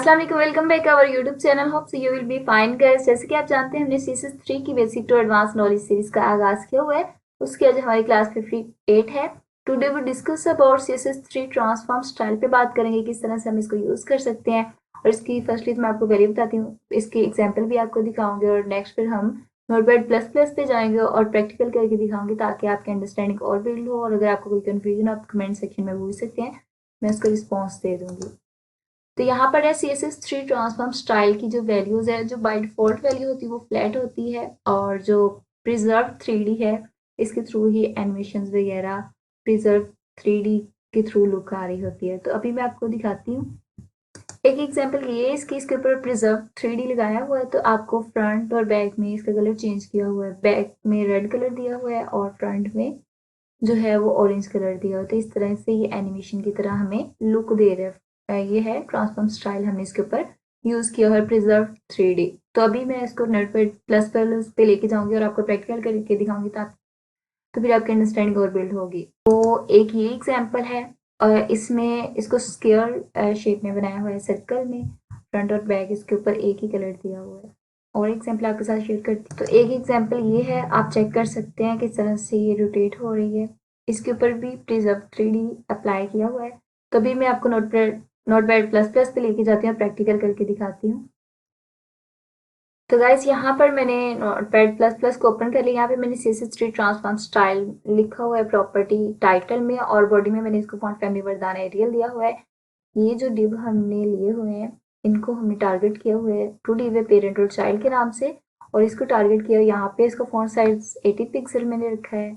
अस्सलाम वालेकुम, welcome back our YouTube channel. Hope so you will be fine guys. जैसे कि आप जानते हैं हमने सीएसएस 3 की basic to advance knowledge series का आगाज किया हुआ है। उसकी आज हमारी क्लास 58 है। Today we discuss about CSS 3 transform style पे बात करेंगे, किस तरह से हम इसको यूज कर सकते हैं। और इसकी फर्स्टली तो मैं आपको वैल्यू बताती हूँ, इसकी एग्जाम्पल भी आपको दिखाऊंगे और नेक्स्ट फिर हम नोटपैड प्लस प्लस पे जाएंगे और प्रैक्टिकल करके दिखाऊंगी ताकि आपकी अंडरस्टैंडिंग और बिल्ड हो। और अगर आपको कोई कंफ्यूजन आप कमेंट सेक्शन में पूछ सकते हैं, मैं उसका रिस्पॉन्स दे दूंगी। तो यहाँ पर है CSS3 ट्रांसफॉर्म स्टाइल की जो वैल्यूज है, जो बाय डिफॉल्ट वैल्यू होती है वो फ्लैट होती है, और जो प्रिजर्व 3D है इसके थ्रू ही एनिमेशन वगैरह प्रिजर्व 3D के थ्रू लुक आ रही होती है। तो अभी मैं आपको दिखाती हूँ एक एग्जांपल। ये है इसकी, इसके ऊपर प्रिजर्व 3D लगाया हुआ है, तो आपको फ्रंट और बैक में इसका कलर चेंज किया हुआ है। बैक में रेड कलर दिया हुआ है और फ्रंट में जो है वो ऑरेंज कलर दिया हुआ है। तो इस तरह से ये एनिमेशन की तरह हमें लुक दे रहा है। ये है ट्रांसफॉर्म स्टाइल, हमने इसके ऊपर यूज किया है प्रिजर्व 3D। तो अभी मैं इसको नोटपैड प्लस प्लस पे लेके जाऊंगी और आपको प्रैक्टिकल करके दिखाऊंगी, तो फिर आपकी अंडरस्टैंडिंग और बिल्ड होगी। तो एक ये एग्जाम्पल है, इसमें इसको स्क्वायर शेप में बनाया हुआ है, सर्कल में फ्रंट और बैक इसके ऊपर एक ही कलर दिया हुआ है। और एग्जाम्पल आपके साथ शेयर करती हूँ। तो एक एग्जाम्पल ये है, आप चेक कर सकते हैं किस तरह से ये रोटेट हो रही है। इसके ऊपर भी प्रिजर्व 3D अप्लाई किया हुआ है। तो अभी मैं आपको नोटपैड प्लस प्लस पे लेके जाती हूँ, प्रैक्टिकल करके दिखाती हूँ। तो गाइस यहाँ पर मैंने नोटपैड प्लस प्लस को ओपन कर लिया। यहाँ पे मैंने CSS3 ट्रांसफॉर्म स्टाइल लिखा हुआ है प्रॉपर्टी टाइटल में, और बॉडी में मैंने इसको फॉन्ट फैमिली वर्दाना एरियल दिया हुआ है। ये जो डिव हमने लिए हुए हैं इनको हमने टारगेट किया हुआ है टू डिव है पेरेंट और चाइल्ड के नाम से, और इसको टारगेट किया यहाँ पे। इसका फॉन्ट साइज 80 पिक्सल मैंने रखा है,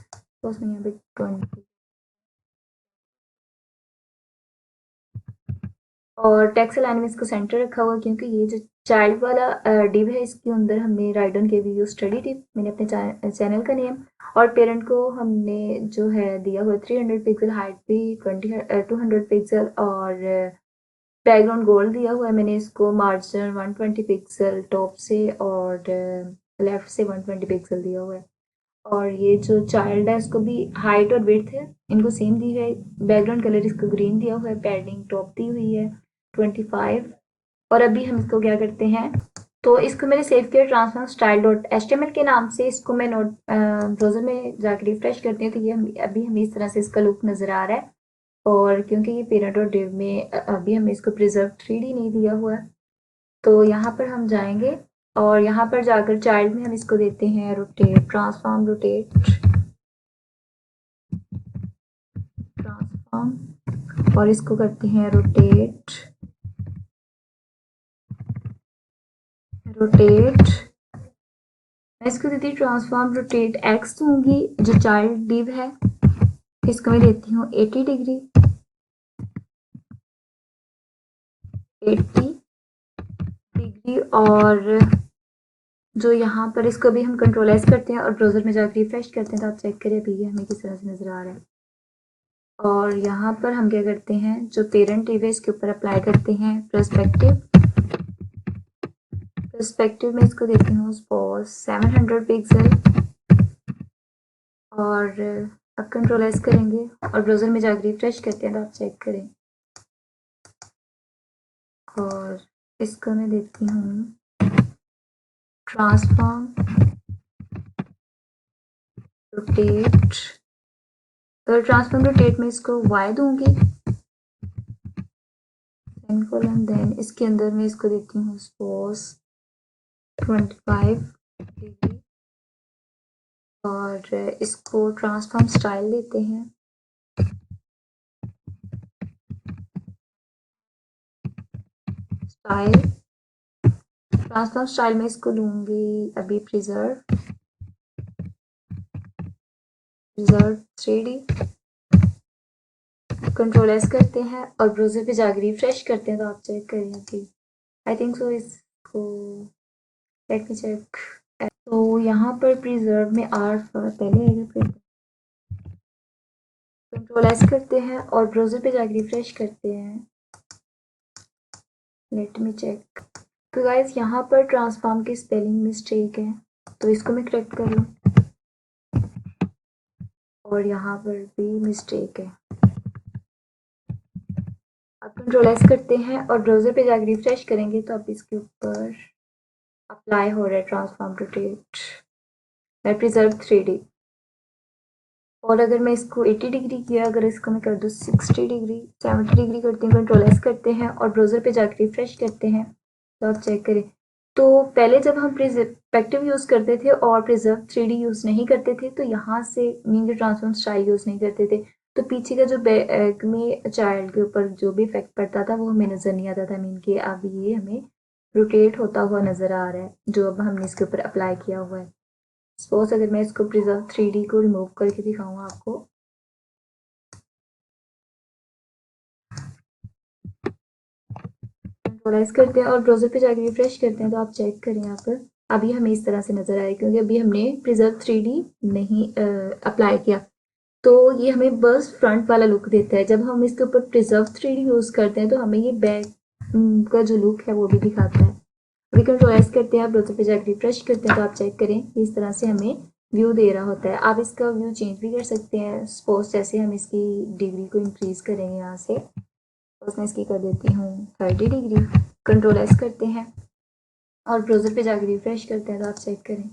तो उसमें यहाँ पे 20। और टेक्स्ट अलाइन में इसको सेंटर रखा हुआ, क्योंकि ये जो चाइल्ड वाला डिव है इसके अंदर हमने राइट ऑन के वी यूज स्टडी डिव, मैंने अपने चैनल का नेम। और पेरेंट को हमने जो है दिया हुआ 300 पिक्सल, हाइट भी 200 पिक्सल, और बैकग्राउंड गोल्ड दिया हुआ है। मैंने इसको मार्जिन 120 पिक्सल टॉप से और लेफ्ट से 120 पिक्सल दिया हुआ है। और ये जो चाइल्ड है उसको भी हाइट और विड्थ है इनको सेम दी है। बैकग्राउंड कलर इसको ग्रीन दिया हुआ है, पैडिंग टॉप दी हुई है 25। और अभी हम इसको क्या करते हैं, तो इसको मैंने सेव किया ट्रांसफॉर्म स्टाइल डॉट HTML के नाम से। इसको मैं नोट ब्राउजर में जाकर रिफ्रेश करती हूँ, तो ये अभी हमें इस तरह से इसका लुक नजर आ रहा है। और क्योंकि ये पेरेंट और डिव में अभी हमें इसको प्रिजर्व 3D नहीं दिया हुआ है, तो यहाँ पर हम जाएंगे और यहाँ पर जाकर चाइल्ड में हम इसको देते हैं रोटेट, ट्रांसफॉर्म रोटेट ट्रांसफॉर्म, और इसको करते हैं रोटेट रोटेट। मैं इसको देती हूँ ट्रांसफॉर्म रोटेट एक्स दूंगी। जो चाइल्ड डिव है इसको मैं देती हूँ 80 डिग्री, 80 डिग्री। और जो यहाँ पर इसको भी हम कंट्रोल एस करते हैं और ब्राउजर में जाकर रिफ्रेश करते हैं, तो आप चेक करें अभी ये हमें किस तरह से नजर आ रहा है। और यहाँ पर हम क्या करते हैं, जो पेरेंट डिव है इसके ऊपर अप्लाई करते हैं पर्सपेक्टिव। पर्सपेक्टिव में इसको देती हूँ 700 पिक्सल, और अब कंट्रोल एस करेंगे और ब्राउजर में जाकर रिफ्रेश करते हैं, तो आप चेक करें। और इसको मैं देती हूँ ट्रांसफॉर्म रोटेट। तो ट्रांसफॉर्म रोटेट में इसको y दूंगी, सेमीकोलन, देन इसके अंदर मैं इसको देती हूँ 25 डिग्री। और इसको ट्रांसफॉर्म स्टाइल देते हैं, स्टाइल ट्रांसफॉर्म स्टाइल में इसको लूंगी अभी प्रिजर्व 3D। कंट्रोल एस करते हैं और ब्राउजर पे जाकर रिफ्रेश करते हैं, तो आप चेक करें कि आई थिंक सो इसको, लेट मी चेक। तो यहाँ पर प्रिजर्व में आर पहले आएगा, फिर कंट्रोल एस करते हैं और ब्राउजर पे जाकर रिफ्रेश करते हैं। Let me check. तो गाइस यहाँ पर ट्रांसफॉर्म की स्पेलिंग मिस्टेक है, तो इसको मैं करेक्ट कर लूँ। और यहाँ पर भी मिस्टेक है, अब कंट्रोल एस करते हैं और ब्राउज़र पे जाकर रिफ्रेश करेंगे तो अब इसके ऊपर अप्लाई हो रहा है ट्रांसफॉर्म रोटेट प्रिजर्व 3D। और अगर मैं इसको 80 डिग्री किया, अगर इसको मैं कर दूँ 60 डिग्री 70 डिग्री करती हूँ, कंट्रोल एस करते हैं और ब्राउज़र पे जाकर रिफ्रेश करते हैं तो आप चेक करें। तो पहले जब हम परस्पेक्टिव यूज़ करते थे और प्रिजर्व 3D यूज़ नहीं करते थे तो यहाँ से मीन के ट्रांसफॉर्म स्टाइल यूज़ नहीं करते थे, तो पीछे का जो बैक में चाइल्ड के ऊपर जो भी इफेक्ट पड़ता था वो हमें नज़र नहीं आता था। मीन के अब ये हमें रोटेट होता हुआ नज़र आ रहा है जो अब हमने इसके ऊपर अप्लाई किया हुआ है। सपोज अगर मैं इसको प्रिजर्व 3D को रिमूव करके दिखाऊँ आपको, कंट्रोलाइज करते हैं और ब्राउज़र पे जाकर रिफ्रेश करते हैं तो आप चेक करें यहाँ पर अभी हमें इस तरह से नज़र आए क्योंकि अभी हमने प्रिजर्व 3D नहीं अप्लाई किया। तो ये हमें बस फ्रंट वाला लुक देता है। जब हम इसके ऊपर प्रिजर्व 3D यूज़ करते हैं तो हमें ये बैक का जो लुक है वो भी दिखाता है। अभी कंट्रोलाइज करते हैं, ब्राउज़र पे जाकर रिफ्रेश करते हैं तो आप चेक करें इस तरह से हमें व्यू दे रहा होता है। आप इसका व्यू चेंज भी कर सकते हैं। सपोज जैसे हम इसकी डिग्री को इंक्रीज़ करेंगे यहाँ से, तो मैं इसकी कर देती हूँ 30 डिग्री। कंट्रोल एस करते हैं और ब्राउज़र पे जाकर रिफ्रेश करते हैं तो आप चेक करें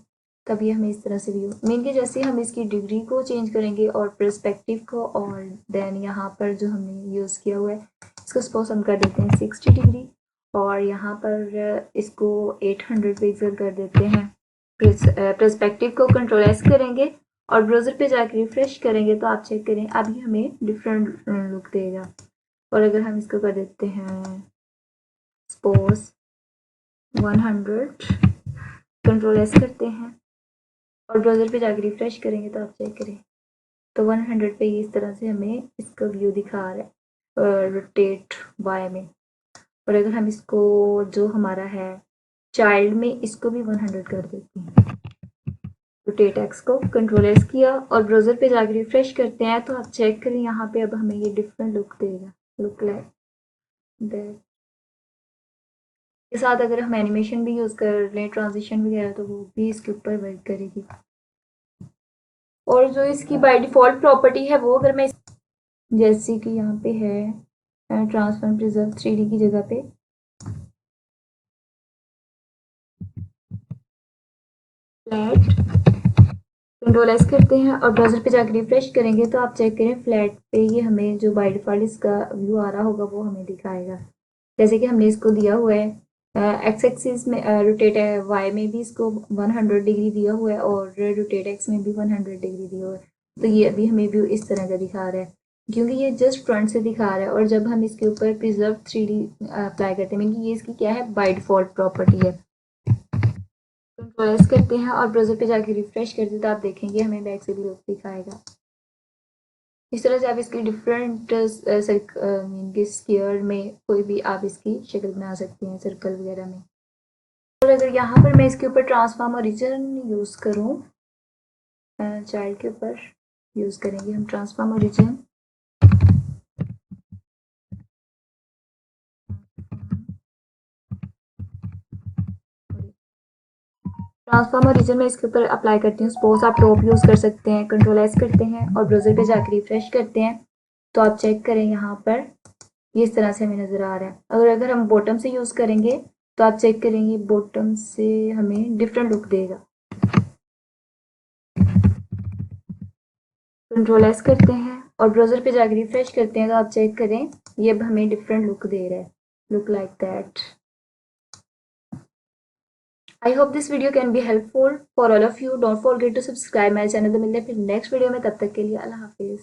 तभी हमें इस तरह से व्यू मीन के जैसे हम इसकी डिग्री को चेंज करेंगे और पर्सपेक्टिव को, और देन यहाँ पर जो हमने यूज़ किया हुआ है इसको सपोज हम कर देते हैं 60 डिग्री और यहाँ पर इसको 800 पिक्सल कर देते हैं। पर्सपेक्टिव को कंट्रोल एस करेंगे और ब्राउज़र पे जाकर रिफ्रेश करेंगे तो आप चेक करें अभी हमें डिफरेंट लुक देगा। और अगर हम इसको कर देते हैं सपोज 100, कंट्रोल एस करते हैं और ब्राउज़र पे जाकर रिफ्रेश करेंगे तो आप चेक करें तो 100 पे इस तरह से हमें इसका व्यू दिखा रहा है रोटेट वाई में। और अगर हम इसको जो हमारा है चाइल्ड में इसको भी 100 कर देते हैं, रोटेट एक्स को कंट्रोल एस किया और ब्राउज़र पे जाकर रिफ्रेश करते हैं तो आप चेक करें यहाँ पे अब हमें ये डिफरेंट लुक देगा, लुक लाइक दैट। के साथ अगर हम एनिमेशन भी यूज़ कर लें ट्रांजिशन वगैरह तो वो भी इसके ऊपर वर्क करेगी। और जो इसकी बाय डिफ़ॉल्ट प्रॉपर्टी है वो अगर मैं जैसे कि यहाँ पे है ट्रांसफॉर्म प्रिजर्व 3D की जगह पे फ्लैट कंट्रोल एस करते हैं और ब्राउज़र पे जाकर रिफ्रेश करेंगे तो आप चेक करें फ्लैट पे ये हमें जो बाय डिफ़ॉल्ट इसका व्यू आ रहा होगा वो हमें दिखाएगा। जैसे कि हमने इसको दिया हुआ है एक्स एक्सिस में रोटेट है, वाई में भी इसको 100 डिग्री दिया हुआ है और रोटेट एक्स में भी 100 डिग्री दिया हुआ है। तो ये अभी हमें व्यू इस तरह का दिखा रहा है क्योंकि ये जस्ट फ्रंट से दिखा रहा है। और जब हम इसके ऊपर प्रिजर्व 3D अप्लाई करते हैं मीन कि ये इसकी क्या है बाय डिफ़ॉल्ट प्रॉपर्टी है। कंट्रोल एस करते हैं और ब्राउज़र पे जाके रिफ्रेश करते हैं तो आप देखेंगे हमें बैक से भी लुक दिखाएगा। इस तरह से आप इसकी डिफरेंट स्क्वायर में कोई भी आप इसकी शक्ल बना सकते हैं सर्कल वगैरह में। और अगर यहाँ पर मैं इसके ऊपर ट्रांसफॉर्म ओरिजिन यूज़ करूँ, चाइल्ड के ऊपर यूज़ करेंगे हम ट्रांसफॉर्म ओरिजिन। ट्रांसफॉर्म ओरिजिन में इसके ऊपर अप्लाई करती हूँ। सपोज आप टॉप यूज़ कर सकते हैं, कंट्रोल एस करते हैं और ब्राउज़र पे जाकर रिफ्रेश करते हैं तो आप चेक करें यहाँ पर ये इस तरह से हमें नज़र आ रहा है। अगर हम बॉटम से यूज़ करेंगे तो आप चेक करेंगे बॉटम से हमें डिफरेंट लुक देगा। कंट्रोल एस करते हैं और ब्राउज़र पे जाकर रिफ्रेश करते हैं तो आप चेक करें ये अब हमें डिफरेंट लुक दे रहा है, look like that. I hope this video can be helpful for all of you. Don't forget to subscribe my channel. तो मिलते हैं फिर नेक्स्ट वीडियो में, तब तक के लिए अल्लाह हाफिज़।